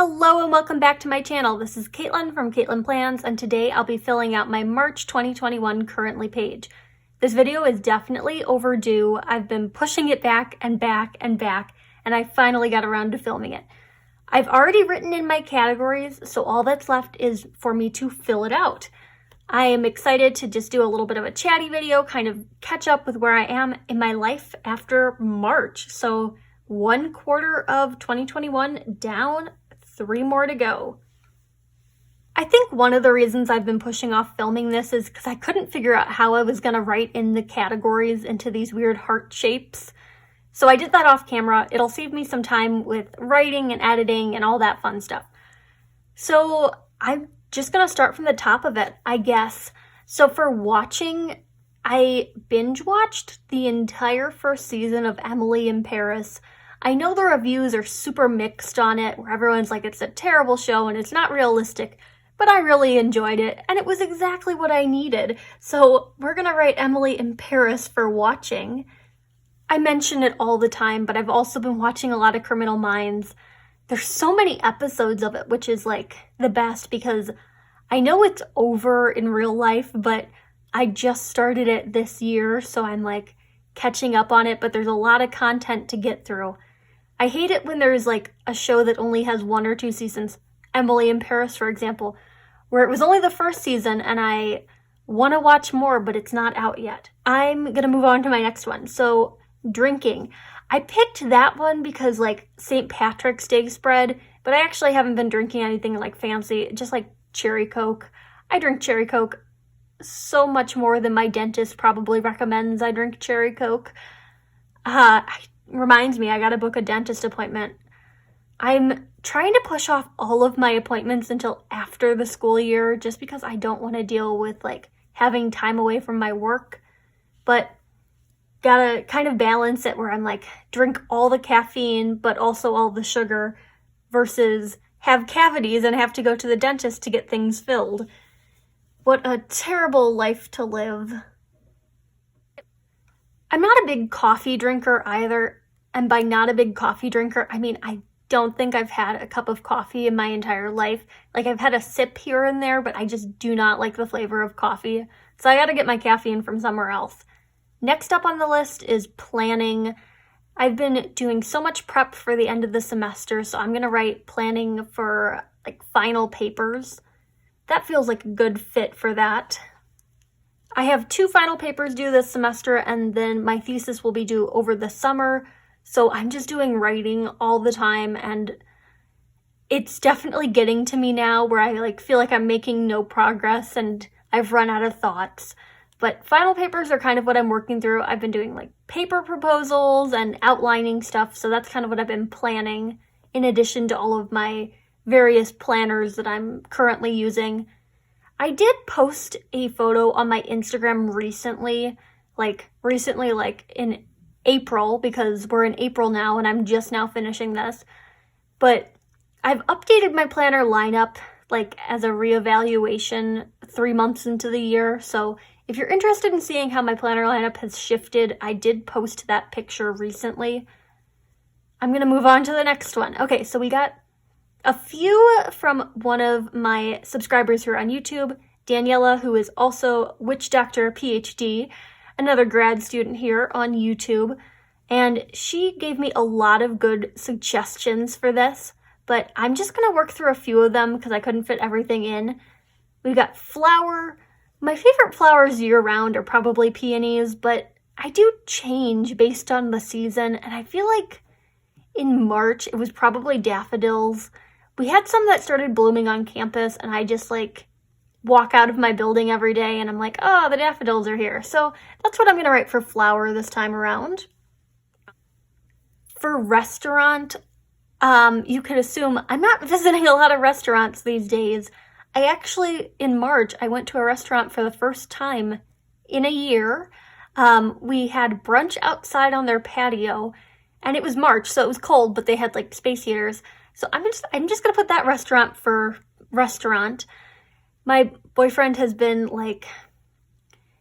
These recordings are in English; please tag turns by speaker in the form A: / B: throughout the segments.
A: Hello and welcome back to my channel. This is Caitlin from Caitlin Plans, and today I'll be filling out my March 2021 currently page. This video is definitely overdue. I've been pushing it back and back and back, and I finally got around to filming it. I've already written in my categories, so all that's left is for me to fill it out. I am excited to just do a little bit of a chatty video, kind of catch up with where I am in my life after March. So 1/4 of 2021 down, 3 more to go. I think one of the reasons I've been pushing off filming this is because I couldn't figure out how I was going to write in the categories into these weird heart shapes. So I did that off camera. It'll save me some time with writing and editing and all that fun stuff. So I'm just going to start from the top of it, I guess. So for watching, I binge watched the entire first season of Emily in Paris. I know the reviews are super mixed on it, where everyone's like, it's a terrible show and it's not realistic, but I really enjoyed it, and it was exactly what I needed. So we're gonna write Emily in Paris for watching. I mention it all the time, but I've also been watching a lot of Criminal Minds. There's so many episodes of it, which is like the best because I know it's over in real life, but I just started it this year, so I'm like catching up on it, but there's a lot of content to get through. I hate it when there's like a show that only has 1 or 2 seasons. Emily in Paris, for example, where it was only the first season and I want to watch more, but it's not out yet. I'm going to move on to my next one. So drinking. I picked that one because like St. Patrick's Day spread, but I actually haven't been drinking anything like fancy, just like cherry Coke. I drink cherry Coke so much more than my dentist probably recommends I drink cherry Coke. Reminds me, I gotta book a dentist appointment. I'm trying to push off all of my appointments until after the school year just because I don't want to deal with like having time away from my work, but gotta kind of balance it where I'm like drink all the caffeine but also all the sugar versus have cavities and have to go to the dentist to get things filled. What a terrible life to live. I'm not a big coffee drinker either, and by not a big coffee drinker, I mean I don't think I've had a cup of coffee in my entire life. Like I've had a sip here and there, but I just do not like the flavor of coffee, so I gotta get my caffeine from somewhere else. Next up on the list is planning. I've been doing so much prep for the end of the semester, so I'm gonna write planning for like final papers. That feels like a good fit for that. I have 2 final papers due this semester, and then my thesis will be due over the summer, so I'm just doing writing all the time, and it's definitely getting to me now where I like feel like I'm making no progress and I've run out of thoughts. But final papers are kind of what I'm working through. I've been doing like paper proposals and outlining stuff, so that's kind of what I've been planning in addition to all of my various planners that I'm currently using. I did post a photo on my Instagram recently like in April, because we're in April now and I'm just now finishing this. But I've updated my planner lineup like as a reevaluation 3 months into the year. So if you're interested in seeing how my planner lineup has shifted, I did post that picture recently. I'm going to move on to the next one. Okay, so we got a few from one of my subscribers here on YouTube, Daniela, who is also Witch Doctor PhD, another grad student here on YouTube, and she gave me a lot of good suggestions for this, but I'm just going to work through a few of them because I couldn't fit everything in. We've got flower. My favorite flowers year-round are probably peonies, but I do change based on the season, and I feel like in March it was probably daffodils. We had some that started blooming on campus, and I just like walk out of my building every day and I'm like, oh, the daffodils are here. So that's what I'm going to write for flower this time around. For restaurant, you could assume I'm not visiting a lot of restaurants these days. I actually, in March, I went to a restaurant for the first time in a year. We had brunch outside on their patio, and it was March, so it was cold, but they had like space heaters. So I'm just gonna put that restaurant for restaurant. My boyfriend has been like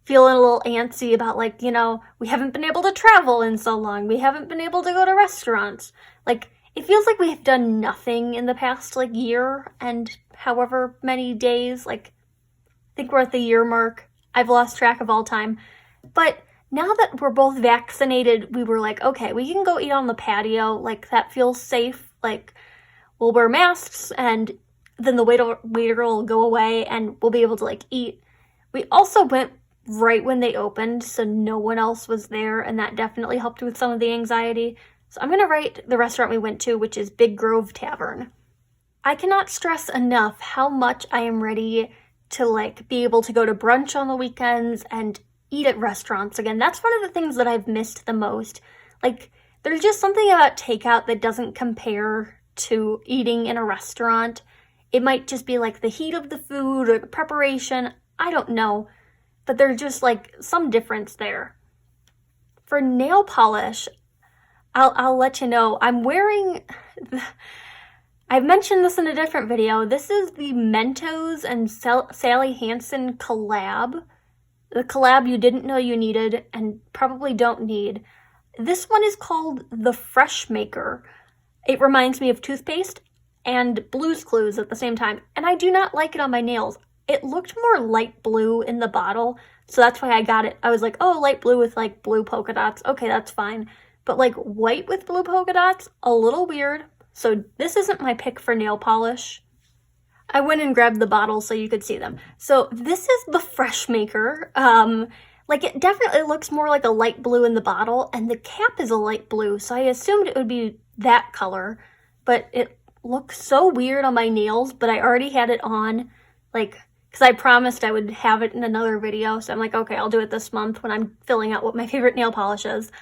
A: feeling a little antsy about like, we haven't been able to travel in so long. We haven't been able to go to restaurants. Like it feels like we've done nothing in the past like year and however many days. Like, I think we're at the year mark. I've lost track of all time. But now that we're both vaccinated, we were like, okay, we can go eat on the patio. Like, that feels safe. Like, we'll wear masks and then the waiter will go away and we'll be able to like eat. We also went right when they opened, so no one else was there, and that definitely helped with some of the anxiety. So I'm gonna write the restaurant we went to, which is Big Grove Tavern. I cannot stress enough how much I am ready to like be able to go to brunch on the weekends and eat at restaurants again. That's one of the things that I've missed the most. Like, there's just something about takeout that doesn't compare to eating in a restaurant. It might just be like the heat of the food or the preparation, I don't know, but there's just like some difference there. For nail polish, I'll let you know, I'm wearing, I've mentioned this in a different video, this is the Mentos and Sally Hansen collab. The collab you didn't know you needed and probably don't need. This one is called the Fresh Maker. It reminds me of toothpaste and Blue's Clues at the same time, and I do not like it on my nails. It looked more light blue in the bottle, so that's why I got it. I was like, oh, light blue with like blue polka dots. Okay, that's fine. But like white with blue polka dots, a little weird. So this isn't my pick for nail polish. I went and grabbed the bottles so you could see them. So this is the Fresh Maker. Like, it definitely looks more like a light blue in the bottle, and the cap is a light blue, so I assumed it would be that color, but it looks so weird on my nails, but I already had it on, like, because I promised I would have it in another video, so I'm like, okay, I'll do it this month when I'm filling out what my favorite nail polish is.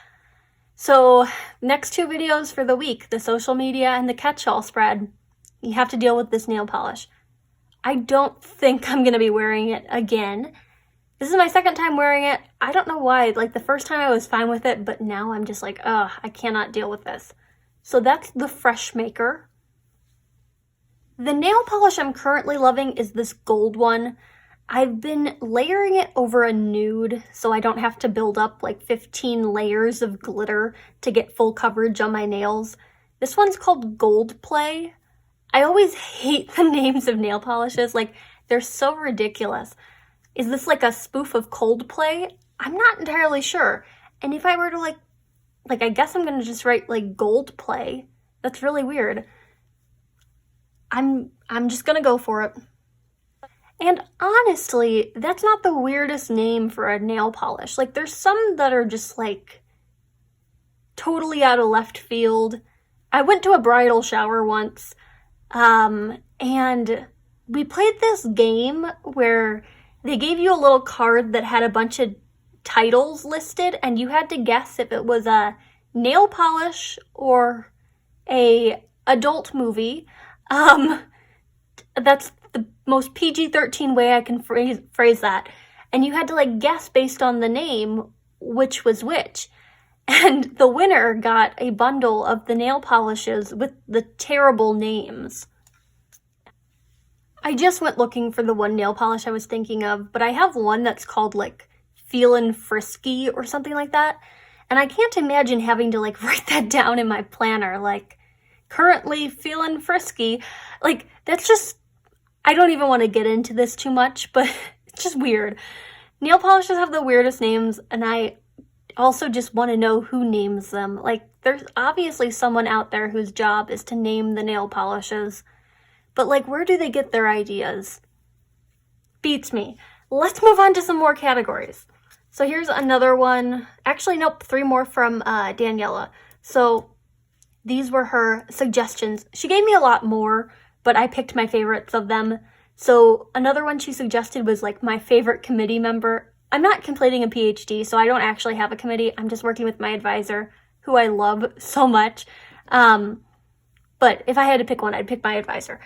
A: So, next 2 videos for the week, the social media and the catch-all spread. You have to deal with this nail polish. I don't think I'm going to be wearing it again. This is my second time wearing it. I don't know why. Like, the first time I was fine with it, but now I'm just like, ugh, I cannot deal with this. So that's the Fresh Maker. The nail polish I'm currently loving is this gold one. I've been layering it over a nude so I don't have to build up like 15 layers of glitter to get full coverage on my nails. This one's called Gold Play. I always hate the names of nail polishes. Like, they're so ridiculous. Is this like a spoof of Coldplay? I'm not entirely sure. And if I were to like I guess I'm gonna just write like Gold Play. That's really weird. I'm just gonna go for it. And honestly, that's not the weirdest name for a nail polish. Like, there's some that are just like totally out of left field. I went to a bridal shower once, and we played this game where they gave you a little card that had a bunch of titles listed, and you had to guess if it was a nail polish or a adult movie. That's the most PG-13 way I can phrase that. And you had to like guess based on the name which was which. And the winner got a bundle of the nail polishes with the terrible names. I just went looking for the one nail polish I was thinking of, but I have one that's called like Feelin' Frisky or something like that. And I can't imagine having to like write that down in my planner, like currently feeling frisky. Like, that's just, I don't even want to get into this too much, but it's just weird. Nail polishes have the weirdest names, and I also just want to know who names them. Like, there's obviously someone out there whose job is to name the nail polishes. But, like, where do they get their ideas? Beats me. Let's move on to some more categories. So here's another one. Actually, nope, 3 more from Daniela. So these were her suggestions. She gave me a lot more, but I picked my favorites of them. So another one she suggested was, like, my favorite committee member. I'm not completing a PhD, so I don't actually have a committee. I'm just working with my advisor, who I love so much. But if I had to pick one, I'd pick my advisor.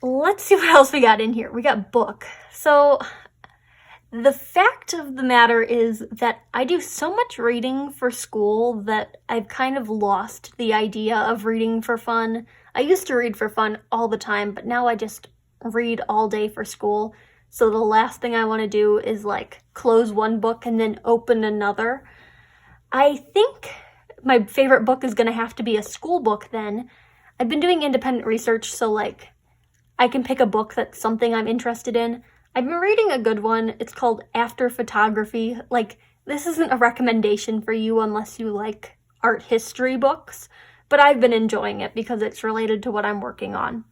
A: Let's see what else we got in here. We got book. So the fact of the matter is that I do so much reading for school that I've kind of lost the idea of reading for fun. I used to read for fun all the time, but now I just read all day for school. So the last thing I want to do is like close one book and then open another. I think my favorite book is going to have to be a school book then. I've been doing independent research, so like I can pick a book that's something I'm interested in. I've been reading a good one. It's called After Photography. Like, this isn't a recommendation for you unless you like art history books, but I've been enjoying it because it's related to what I'm working on.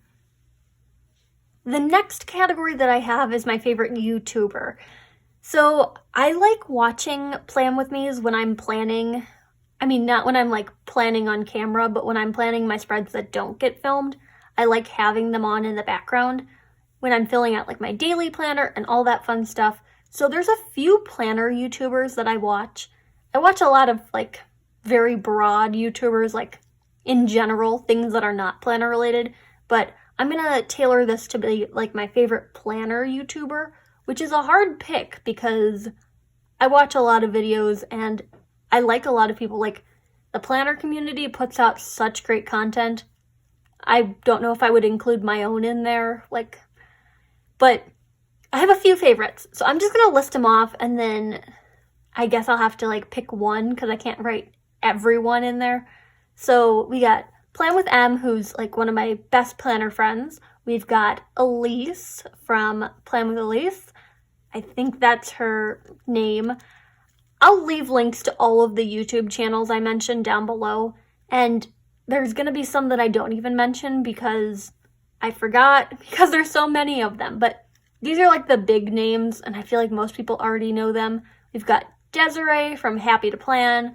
A: The next category that I have is my favorite YouTuber. So I like watching Plan With Me's when I'm planning. I mean, not when I'm like planning on camera, but when I'm planning my spreads that don't get filmed. I like having them on in the background when I'm filling out like my daily planner and all that fun stuff. So there's a few planner YouTubers that I watch. I watch a lot of like very broad YouTubers, like in general, things that are not planner related, but I'm gonna tailor this to be like my favorite planner YouTuber, which is a hard pick because I watch a lot of videos and I like a lot of people. Like, the planner community puts out such great content. I don't know if I would include my own in there, like, but I have a few favorites. So I'm just going to list them off, and then I guess I'll have to like pick one because I can't write everyone in there. So we got Plan With M, who's like one of my best planner friends. We've got Elise from Plan With Elise. I think that's her name. I'll leave links to all of the YouTube channels I mentioned down below, and there's going to be some that I don't even mention because I forgot, because there's so many of them, but these are like the big names, and I feel like most people already know them. We've got Desiree from Happy to Plan.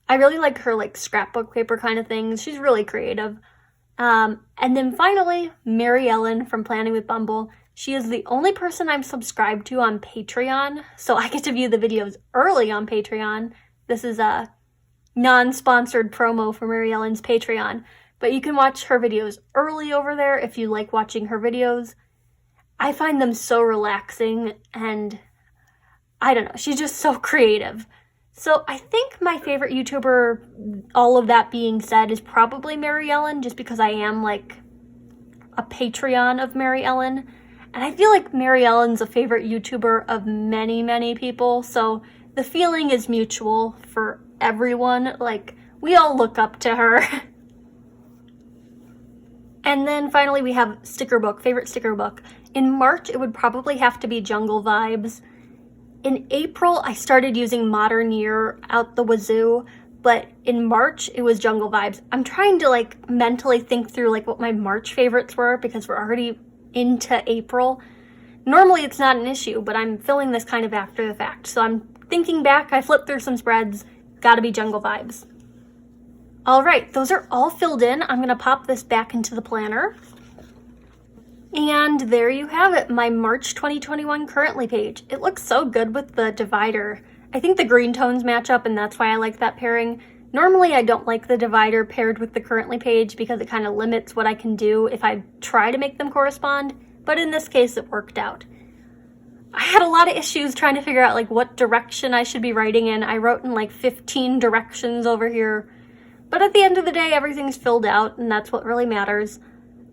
A: I really like her like scrapbook paper kind of things. She's really creative. And then finally, Mary Ellen from Planning with Bumble. She is the only person I'm subscribed to on Patreon, so I get to view the videos early on Patreon. This is a non-sponsored promo for Mary Ellen's Patreon, but you can watch her videos early over there if you like watching her videos. I find them so relaxing, and I don't know, she's just so creative. So I think my favorite YouTuber, all of that being said, is probably Mary Ellen, just because I am like a Patreon of Mary Ellen. And I feel like Mary Ellen's a favorite YouTuber of many, many people, so the feeling is mutual for everyone. Like, we all look up to her. And then finally we have sticker book, favorite sticker book. In March, it would probably have to be Jungle Vibes. In April, I started using Modern Year out the wazoo, but in March, it was Jungle Vibes. I'm trying to like mentally think through like what my March favorites were because we're already into April. Normally it's not an issue, but I'm filling this kind of after the fact. So I'm thinking back, I flipped through some spreads, gotta be Jungle Vibes. All right, those are all filled in. I'm gonna pop this back into the planner. And there you have it, my March 2021 currently page. It looks so good with the divider. I think the green tones match up, and that's why I like that pairing. Normally, I don't like the divider paired with the currently page because it kind of limits what I can do if I try to make them correspond, but in this case, it worked out. I had a lot of issues trying to figure out like what direction I should be writing in. I wrote in like 15 directions over here, but at the end of the day, everything's filled out, and that's what really matters.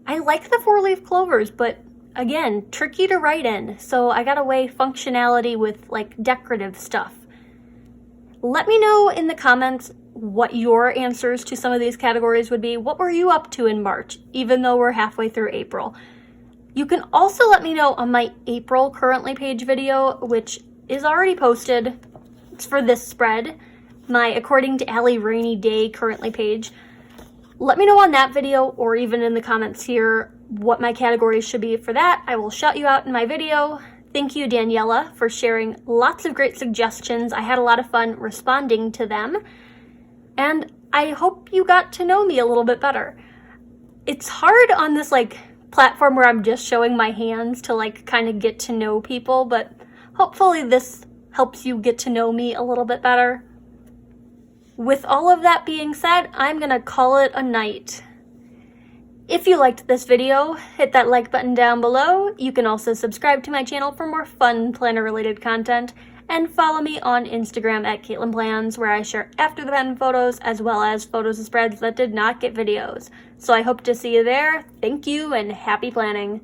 A: I like the 4-leaf clovers, but again, tricky to write in, so I gotta weigh functionality with like decorative stuff. Let me know in the comments what your answers to some of these categories would be. What were you up to in March, even though we're halfway through April? You can also let me know on my April currently page video, which is already posted. It's for this spread, my According to Allie Rainy Day currently page. Let me know on that video, or even in the comments here, what my categories should be for that. I will shout you out in my video. Thank you, Daniela, for sharing lots of great suggestions. I had a lot of fun responding to them. And I hope you got to know me a little bit better. It's hard on this like platform where I'm just showing my hands to like kind of get to know people, but hopefully this helps you get to know me a little bit better. With all of that being said, I'm gonna call it a night. If you liked this video, hit that like button down below. You can also subscribe to my channel for more fun planner-related content, and follow me on Instagram at Caitlin Plans, where I share after the pen photos as well as photos of spreads that did not get videos. So I hope to see you there. Thank you and happy planning.